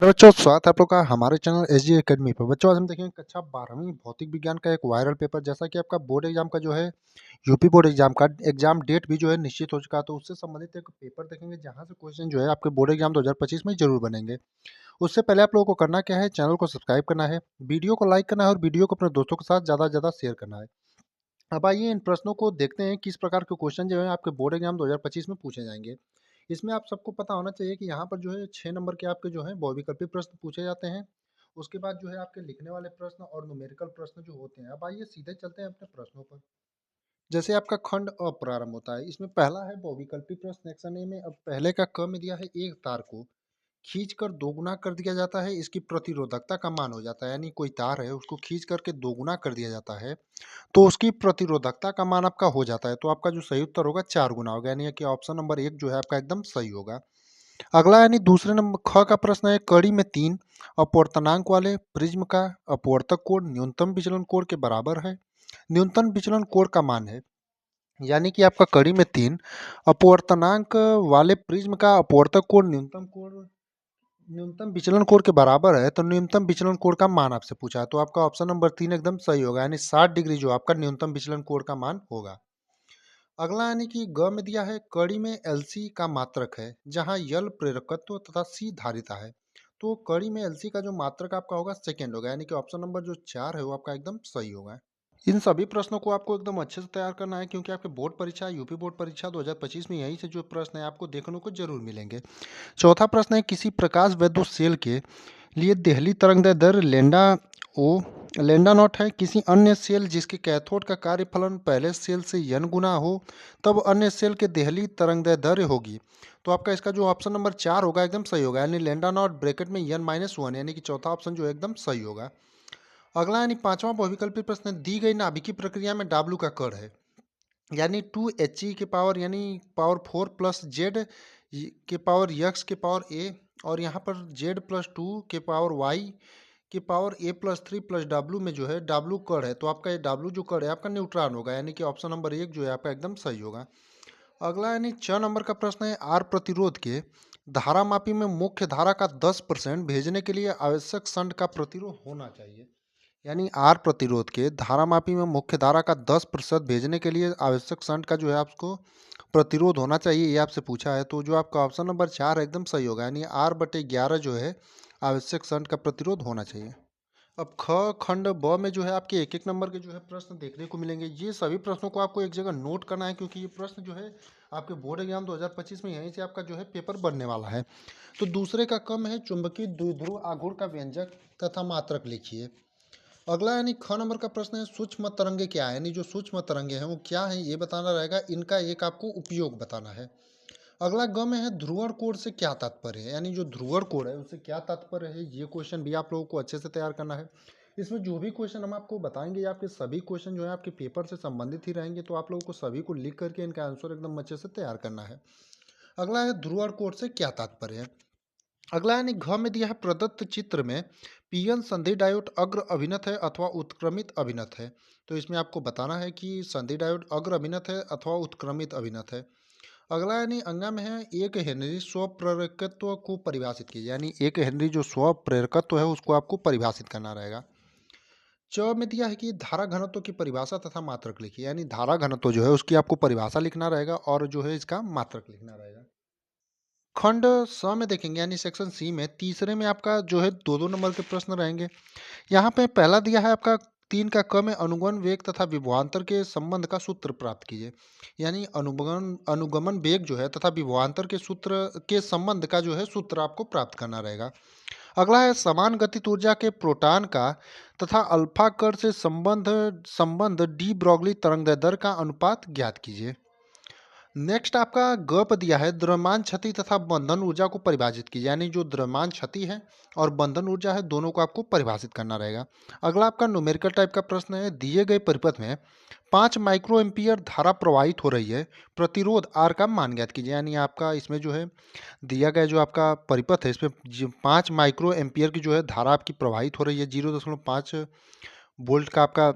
तो बच्चों स्वागत है आप लोग का हमारे चैनल एसजी एकेडमी पर। बच्चों आज हम देखेंगे कक्षा 12वीं भौतिक विज्ञान का एक वायरल पेपर। जैसा कि आपका बोर्ड एग्जाम का जो है यूपी बोर्ड एग्जाम का एग्जाम डेट भी जो है निश्चित हो चुका है, तो उससे संबंधित एक पेपर देखेंगे जहां से क्वेश्चन जो है आपके बोर्ड एग्जाम 2025 में जरूर बनेंगे। उससे पहले आप लोगों को करना क्या है, चैनल को सब्सक्राइब करना है, वीडियो को लाइक करना है और वीडियो को अपने दोस्तों के साथ ज़्यादा से ज़्यादा शेयर करना है। अब आइए इन प्रश्नों को देखते हैं किस प्रकार के क्वेश्चन जो है आपके बोर्ड एग्जाम 2025 में पूछे जाएंगे। इसमें आप सबको पता होना चाहिए कि यहाँ पर जो है 6 नंबर के आपके जो है बहुविकल्पी प्रश्न पूछे जाते हैं। उसके बाद जो है आपके लिखने वाले प्रश्न और न्यूमेरिकल प्रश्न जो होते हैं। अब आइए सीधे चलते हैं अपने प्रश्नों पर। जैसे आपका खंड अ प्रारंभ होता है, इसमें पहला है बहुविकल्पी प्रश्न सेक्शन ए में। अब पहले का क में दिया है एक तार को खींचकर दोगुना कर दिया जाता है, इसकी प्रतिरोधकता का मान हो जाता है। यानी कोई तार है उसको खींच करके दोगुना कर दिया जाता है तो उसकी प्रतिरोधकता का मान आपका हो जाता है। तो आपका जो सही उत्तर होगा 4 गुना होगा, यानी कि ऑप्शन नंबर 1 जो है आपका एकदम सही होगा। अगला यानी दूसरे नंबर ख का प्रश्न है, कड़ी में 3 अपवर्तनांक वाले प्रिज्म का अपवर्तक कोण न्यूनतम विचलन कोण के बराबर है। न्यूनतम विचलन कोण का मान है, यानी कि आपका कड़ी में 3 अपवर्तनांक वाले प्रिज्म का अपवर्तक कोण न्यूनतम विचलन कोण के बराबर है। तो न्यूनतम विचलन कोण का मान आपसे पूछा है, तो आपका ऑप्शन नंबर 3 एकदम सही होगा, यानी 60 डिग्री जो आपका न्यूनतम विचलन कोण का मान होगा। अगला यानी कि ग में दिया है कड़ी में एलसी का मात्रक है जहां यल प्रेरकत्व तथा सी धारिता है। तो कड़ी में एलसी का जो मात्रक आपका होगा सेकेंड होगा, यानी कि ऑप्शन नंबर जो 4 है वो आपका एकदम सही होगा। इन सभी प्रश्नों को आपको एकदम अच्छे से तैयार करना है, क्योंकि आपके बोर्ड परीक्षा यूपी बोर्ड परीक्षा 2025 में यहीं से जो प्रश्न है आपको देखने को जरूर मिलेंगे। चौथा प्रश्न है, किसी प्रकाश वैद्युत सेल के लिए देहली तरंगदैर्ध्य लेंडा ओ लेंडा नॉट है। किसी अन्य सेल जिसके कैथोड का कार्यफलन पहले सेल से n गुना हो तब अन्य सेल के देहली तरंगदैर्ध्य होगी। तो आपका इसका जो ऑप्शन नंबर 4 होगा एकदम सही होगा, यानी लेंडा नॉट ब्रैकेट में n-1, यानी कि चौथा ऑप्शन जो है एकदम सही होगा। अगला यानी पांचवा बहुविकल्पी प्रश्न, दी गई नाभिकीय प्रक्रिया में W का कण है, यानी 2He के पावर यानी पावर 4 प्लस जेड के पावर यक्स के पावर ए, और यहाँ पर जेड प्लस 2 के पावर वाई के पावर ए प्लस 3 प्लस डब्ल्यू में जो है डब्ल्यू कण है। तो आपका ये डब्ल्यू जो कण है आपका न्यूट्रॉन होगा, यानी कि ऑप्शन नंबर 1 जो है आपका एकदम सही होगा। अगला यानी 6 नंबर का प्रश्न है, आर प्रतिरोध के धारामापी में मुख्य धारा का 10% भेजने के लिए आवश्यक शंट का प्रतिरोध होना चाहिए। यानी आर प्रतिरोध के धारामापी में मुख्य धारा का 10% भेजने के लिए आवश्यक शंट का जो है आपको प्रतिरोध होना चाहिए, ये आपसे पूछा है। तो जो आपका ऑप्शन नंबर 4 है एकदम सही होगा, यानी R/11 जो है आवश्यक शंट का प्रतिरोध होना चाहिए। अब ख खंड ब में जो है आपके एक एक नंबर के जो है प्रश्न देखने को मिलेंगे। ये सभी प्रश्नों को आपको एक जगह नोट करना है, क्योंकि ये प्रश्न जो है आपके बोर्ड एग्जाम 2025 में यहीं से आपका जो है पेपर बनने वाला है। तो दूसरे का क में है, चुंबकीय द्विध्रुव आघूर्ण का व्यंजक तथा मात्रक लिखिए। अगला यानी ख नंबर का प्रश्न है, सूक्ष्म तरंगे क्या है, यानी जो सूक्ष्म तरंगे हैं वो क्या है ये बताना रहेगा, इनका एक आपको उपयोग बताना है। अगला ग में है, ध्रुवण कोण से क्या तात्पर्य है, यानी जो ध्रुवण कोण है उससे क्या तात्पर्य है, ये क्वेश्चन भी आप लोगों को अच्छे से तैयार करना है। इसमें जो भी क्वेश्चन हम आपको बताएंगे आपके सभी क्वेश्चन जो है आपके पेपर से संबंधित ही रहेंगे, तो आप लोगों को सभी को लिख करके इनका आंसर एकदम अच्छे से तैयार करना है। अगला है, ध्रुवण कोण से क्या तात्पर्य है। अगला यानी घ में दिया है, प्रदत्त चित्र में पीएन संधि डायोड अग्र अभिनत है अथवा उत्क्रमित अभिनत है। तो इसमें आपको बताना है कि संधि डायोड अग्र अभिनत है अथवा उत्क्रमित अभिनत है। अगला यानी अंगा में है, एक हेनरी स्व प्रेरकत्व को परिभाषित कीजिए, यानी एक हेनरी जो स्व प्रेरकत्व है उसको आपको परिभाषित करना रहेगा। च में दिया है कि धारा घनत्व की परिभाषा तथा मात्रक लिखिए, यानी धारा घनत्व जो है उसकी आपको परिभाषा लिखना रहेगा और जो है इसका मात्रक लिखना रहेगा। खंड स में देखेंगे, यानी सेक्शन सी में तीसरे में आपका जो है दो दो नंबर के प्रश्न रहेंगे। यहाँ पे पहला दिया है आपका 3 का क में, अनुगमन वेग तथा विभवांतर के संबंध का सूत्र प्राप्त कीजिए। यानी अनुगमन अनुगमन वेग जो है तथा विभवांतर के सूत्र के संबंध का जो है सूत्र आपको प्राप्त करना रहेगा। अगला है, समान गतिज ऊर्जा के प्रोटॉन का तथा अल्फा कण से संबंध संबंध डी ब्रॉगली तरंगदैर्ध्य का अनुपात ज्ञात कीजिए। नेक्स्ट आपका ग पर दिया है, द्रव्यमान क्षति तथा बंधन ऊर्जा को परिभाषित कीजिए, यानी जो द्रव्यमान क्षति है और बंधन ऊर्जा है दोनों को आपको परिभाषित करना रहेगा। अगला आपका न्यूमेरिकल टाइप का प्रश्न है, दिए गए परिपथ में 5 माइक्रो एम्पियर धारा प्रवाहित हो रही है, प्रतिरोध आर का मान ज्ञात कीजिए। यानी आपका इसमें जो है दिया गया जो आपका परिपथ है इसमें 5 माइक्रो एम्पियर की जो है धारा आपकी प्रवाहित हो रही है, 0.5 वोल्ट का आपका,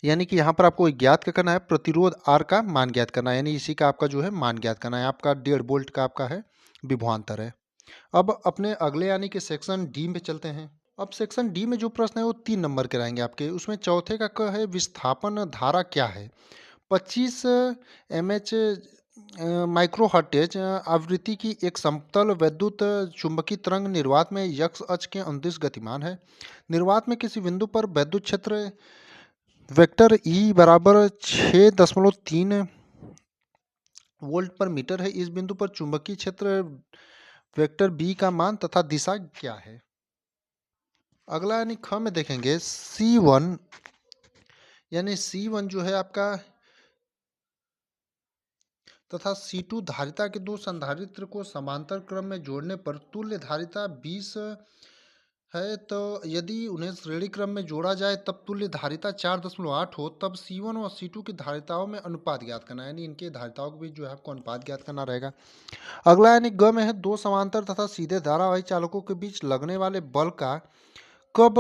यानी कि यहाँ पर आपको ज्ञात क्या करना है, प्रतिरोध आर का मान ज्ञात करना है, यानी इसी का आपका जो है मान ज्ञात करना है। आपका 1.5 वोल्ट का आपका है विभवांतर है। अब अपने अगले यानी कि सेक्शन डी में चलते हैं। अब सेक्शन डी में जो प्रश्न है वो 3 नंबर के रहेंगे आपके। उसमें चौथे का क है विस्थापन धारा क्या है? 25 एमएच माइक्रोहर्ट्ज़ आवृत्ति की एक समतल वैद्युत चुंबकीय तरंग निर्वात में x अक्ष के अनुदिश गतिमान है। निर्वात में किसी बिंदु पर वैद्युत क्षेत्र वेक्टर E बराबर 6.3 वोल्ट पर मीटर है। इस बिंदु पर चुंबकीय क्षेत्र वेक्टर B का मान तथा दिशा क्या है? अगला यानी ख में देखेंगे C1 यानी C1 जो है आपका तथा C2 धारिता के दो संधारित्र को समांतर क्रम में जोड़ने पर तुल्य धारिता 20 है। तो यदि उन्हें श्रेणी क्रम में जोड़ा जाए तब तुल्य धारिता 4.8 हो, तब C1 और C2 की धारिताओं में अनुपात ज्ञात करना है, यानी इनके धारिताओं के बीच जो है आपको अनुपात ज्ञात करना रहेगा। अगला यानी ग में है दो समांतर तथा सीधे धारावाही चालकों के बीच लगने वाले बल का कब,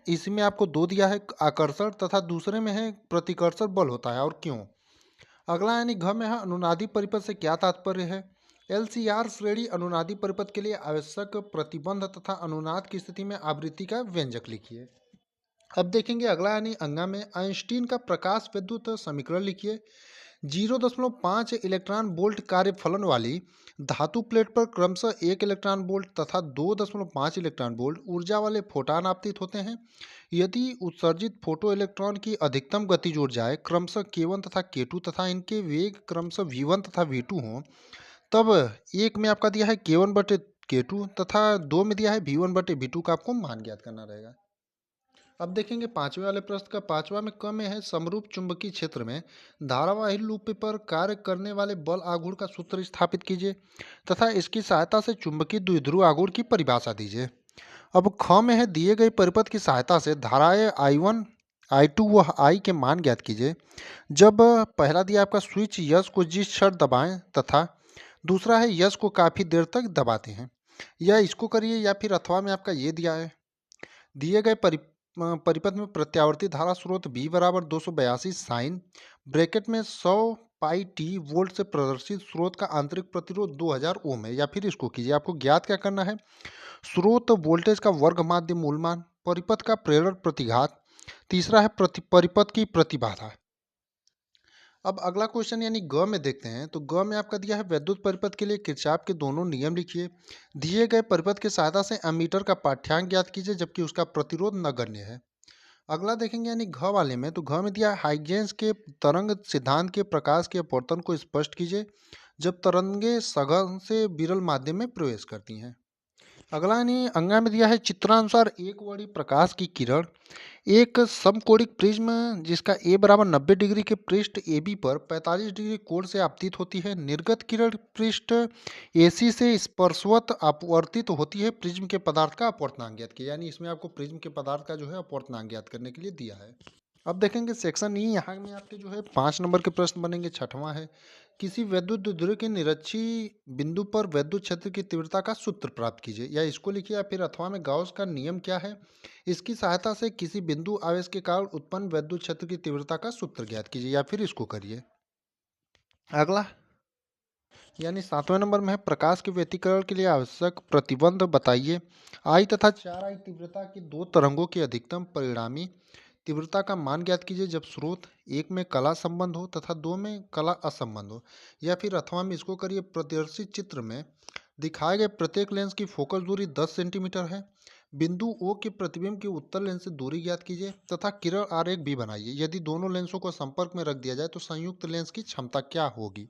इसमें आपको दो दिया है, आकर्षण तथा दूसरे में है प्रतिकर्षण बल होता है और क्यों। अगला यानी घ में है अनुनादी परिपथ से क्या तात्पर्य है? LCR श्रेणी अनुनादी परिपथ के लिए आवश्यक प्रतिबंध तथा अनुनाद की स्थिति में आवृत्ति का व्यंजक लिखिए। अब देखेंगे अगला यानी अंगा में आइंस्टीन का प्रकाश विद्युत समीकरण लिखिए। 0.5 इलेक्ट्रॉन वोल्ट कार्य फलन वाली धातु प्लेट पर क्रमशः 1 इलेक्ट्रॉन वोल्ट तथा 2.5 इलेक्ट्रॉन वोल्ट ऊर्जा वाले फोटान आपतित होते हैं। यदि उत्सर्जित फोटो इलेक्ट्रॉन की अधिकतम गति जुड़ जाए क्रमशः K1 तथा K2 तथा इनके वेग क्रमशः V1 तथा V2 हों, तब एक में आपका दिया है K1 बटे K2 तथा 2 में दिया है V1 बटे V2 का आपको मान ज्ञात करना रहेगा। अब देखेंगे पांचवें वाले प्रश्न का। पांचवा में क में है समरूप चुंबकीय क्षेत्र में धारावाही लूप पर कार्य करने वाले बल आघूर्ण का सूत्र स्थापित कीजिए तथा इसकी सहायता से चुंबकीय द्विध्रुव आघूर्ण की परिभाषा दीजिए। अब ख में है दिए गए परिपथ की सहायता से धाराएं I1 I2 व I के मान ज्ञात कीजिए। जब पहला दिया आपका स्विच यस को जिस क्षण दबाएं तथा दूसरा है यस को काफी देर तक दबाते हैं, या इसको करिए, या फिर अथवा में आपका ये दिया है दिए गए परिपथ में प्रत्यावर्ती धारा स्रोत B बराबर 282 साइन ब्रैकेट में 100 पाई टी वोल्ट से प्रदर्शित स्रोत का आंतरिक प्रतिरोध 2000 ओम है, या फिर इसको कीजिए। आपको ज्ञात क्या करना है? स्रोत वोल्टेज का वर्ग माध्य मूलमान, परिपथ का प्रेरण प्रतिघात, तीसरा है परिपथ की प्रतिबाधा। अब अगला क्वेश्चन यानी ग में देखते हैं। तो ग में आपका दिया है वैद्युत परिपथ के लिए किरचॉफ के दोनों नियम लिखिए। दिए गए परिपथ की सहायता से एमीटर का पाठ्यांक ज्ञात कीजिए जबकि उसका प्रतिरोध नगण्य है। अगला देखेंगे यानी घ वाले में। तो घ में दिया है हाइजेंस के तरंग सिद्धांत के प्रकाश के अपवर्तन को स्पष्ट कीजिए जब तरंगे सघन से विरल माध्यम में प्रवेश करती हैं। अगला यानी अंगा में दिया है चित्रानुसार एक वर्णी प्रकाश की किरण एक समकोणिक प्रिज्म जिसका ए बराबर 90 डिग्री के पृष्ठ AB पर 45 डिग्री कोण से आपतित होती है। निर्गत किरण पृष्ठ AC से स्पर्शवत अपवर्तित होती है। प्रिज्म के पदार्थ का अपवर्तनांक ज्ञात किया, यानी इसमें आपको प्रिज्म के पदार्थ का जो है अपवर्तनांक ज्ञात करने के लिए दिया है। अब देखेंगे सेक्शन ई। यहाँ में आपके जो है 5 नंबर के प्रश्न बनेंगे। छठवां है किसी वैद्युत द्विध्रुव के निरक्षी बिंदु पर वैद्युत क्षेत्र की तीव्रता का सूत्र प्राप्त कीजिए, या इसको लिखिए, या फिर अथवा में गाउस का नियम क्या है, इसकी सहायता से किसी बिंदु आवेश के कारण उत्पन्न वैद्युत क्षेत्र की तीव्रता का सूत्र ज्ञात कीजिए, या फिर इसको करिए। अगला यानी 7वें नंबर में है प्रकाश के व्यतिकरण के लिए आवश्यक प्रतिबंध बताइए। आई तथा 4I तीव्रता की दो तरंगों की अधिकतम परिणामी तीव्रता का मान ज्ञात कीजिए जब स्रोत एक में कला संबंध हो तथा दो में कला असंबंध हो, या फिर अथवा में इसको करिए। प्रदर्शित चित्र में दिखाए गए प्रत्येक लेंस की फोकस दूरी 10 सेंटीमीटर है। बिंदु O के प्रतिबिंब की उत्तर लेंस से दूरी ज्ञात कीजिए तथा किरण आरेख भी बनाइए। यदि दोनों लेंसों को संपर्क में रख दिया जाए तो संयुक्त लेंस की क्षमता क्या होगी।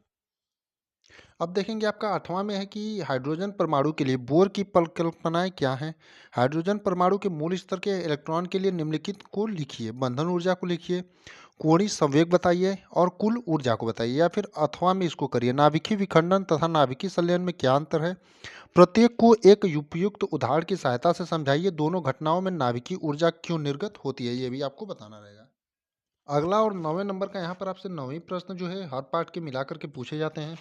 अब देखेंगे आपका 8वां में है कि हाइड्रोजन परमाणु के लिए बोर की परिकल्पनाएं क्या हैं। हाइड्रोजन परमाणु के मूल स्तर के इलेक्ट्रॉन के लिए निम्नलिखित को लिखिए। बंधन ऊर्जा को लिखिए, कोणीय संवेग बताइए और कुल ऊर्जा को बताइए, या फिर अथवा में इसको करिए। नाभिकीय विखंडन तथा नाभिकीय संलयन में क्या अंतर है, प्रत्येक को एक उपयुक्त उदाहरण की सहायता से समझाइए। दोनों घटनाओं में नाभिकीय ऊर्जा क्यों निर्गत होती है, ये भी आपको बताना रहेगा। अगला और 9वें नंबर का यहाँ पर आपसे 9वीं प्रश्न जो है हर पार्ट के मिलाकर के पूछे जाते हैं।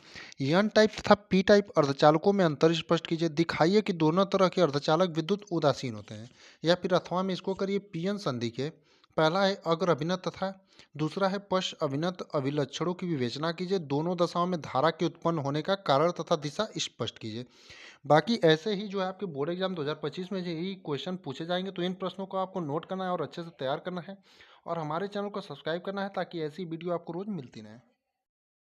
एन टाइप तथा पी टाइप अर्धचालकों में अंतर स्पष्ट कीजिए। दिखाइए कि दोनों तरह के अर्धचालक विद्युत उदासीन होते हैं, या फिर अथवा में इसको करिए। पीएन संधि के पहला है अग्र अभिनत तथा दूसरा है पश्च अभिनत अभिलक्षणों की विवेचना कीजिए। दोनों दशाओं में धारा के उत्पन्न होने का कारण तथा दिशा स्पष्ट कीजिए। बाकी ऐसे ही जो है आपके बोर्ड एग्जाम 2025 में यही क्वेश्चन पूछे जाएंगे, तो इन प्रश्नों को आपको नोट करना है और अच्छे से तैयार करना है और हमारे चैनल को सब्सक्राइब करना है ताकि ऐसी वीडियो आपको रोज मिलती रहे।